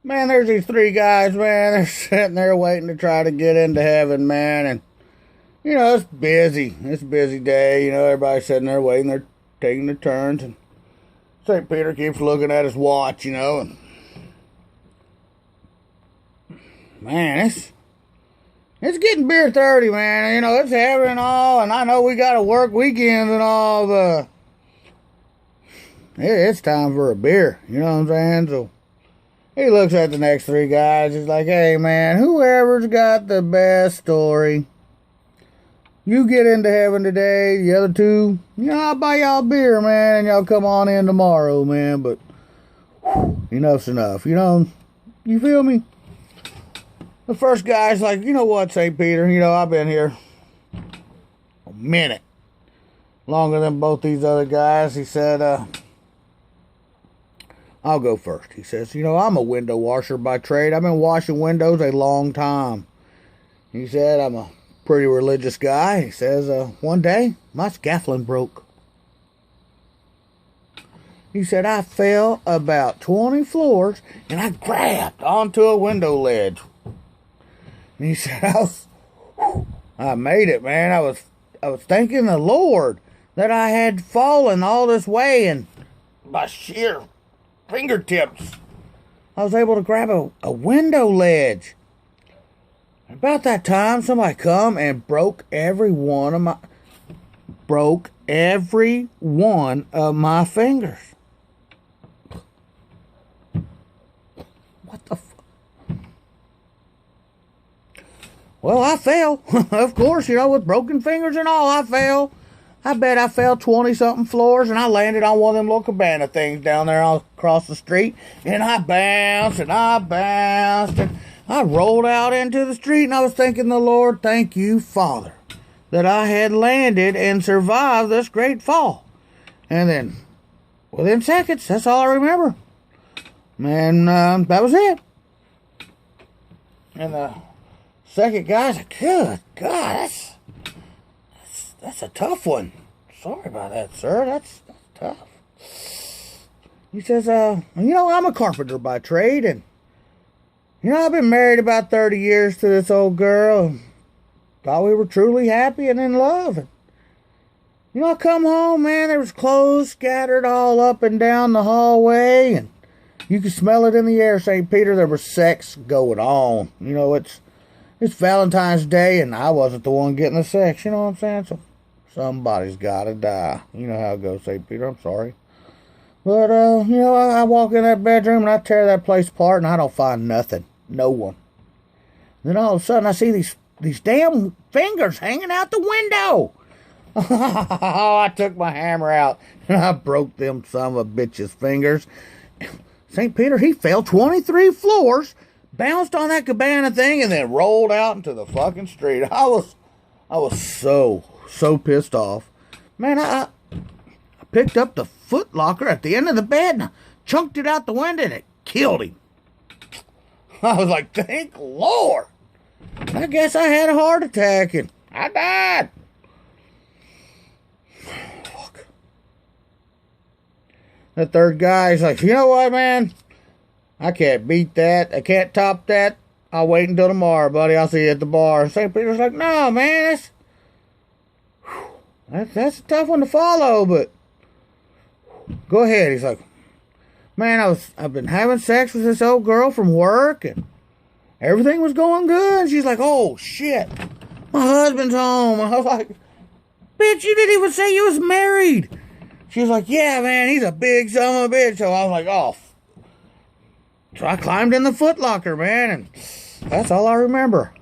Man, there's these three guys, man. They're sitting there waiting to try to get into heaven, man. And, it's busy. It's a busy day. Everybody's sitting there waiting. They're taking their turns. And St. Peter keeps looking at his watch, and man, it's getting beer 30, man. It's heaven and all, and I know we got to work weekends and all, but it's time for a beer. You know what I'm saying? So he looks at the next three guys. He's like, hey, man, whoever's got the best story, you get into heaven today. The other two, I'll buy y'all beer, man, and y'all come on in tomorrow, man. But enough's enough. You feel me? The first guy's like, you know what, St. Peter? I've been here a minute. Longer than both these other guys. He said, I'll go first. He says, I'm a window washer by trade. I've been washing windows a long time. He said, I'm a pretty religious guy. He says, one day, my scaffolding broke. He said, I fell about 20 floors, and I grabbed onto a window ledge. And he said, I made it, man. I was thanking the Lord that I had fallen all this way, and by sheer fingertips, I was able to grab a window ledge. About that time, somebody come and broke every one of my fingers. What the Well, I fell. Of course, with broken fingers and all, I fell. I bet I fell 20-something floors, and I landed on one of them little cabana things down there across the street, and I bounced, and I rolled out into the street, and I was thanking the Lord, thank you, Father, that I had landed and survived this great fall. And then, within seconds, that's all I remember. Man, that was it. And the second guy's like, good God, that's a tough one. Sorry about that, sir. That's tough. He says, I'm a carpenter by trade, and I've been married about 30 years to this old girl. Thought we were truly happy and in love. And, I come home, man, there was clothes scattered all up and down the hallway, and you could smell it in the air, St. Peter. There was sex going on. It's Valentine's Day, and I wasn't the one getting the sex. You know what I'm saying? So somebody's got to die. You know how it goes, St. Peter. I'm sorry. But, I walk in that bedroom, and I tear that place apart, and I don't find nothing. No one. Then all of a sudden, I see these damn fingers hanging out the window. I took my hammer out, and I broke them son of a bitch's fingers. St. Peter, he fell 23 floors, bounced on that cabana thing, and then rolled out into the fucking street. I was so pissed off. Man, I picked up the foot locker at the end of the bed, and I chunked it out the window, and it killed him. I was like, thank Lord. I guess I had a heart attack, and I died. Fuck. The third guy's like, you know what, man? I can't beat that. I can't top that. I'll wait until tomorrow, buddy. I'll see you at the bar. And St. Peter's like, no, man, that's a tough one to follow, but go ahead. He's like, man, I've been having sex with this old girl from work, and everything was going good. And she's like, oh, shit, my husband's home. And I was like, bitch, you didn't even say you was married. She was like, yeah, man, he's a big son of a bitch. So I was like, oh. So I climbed in the foot locker, man, and that's all I remember.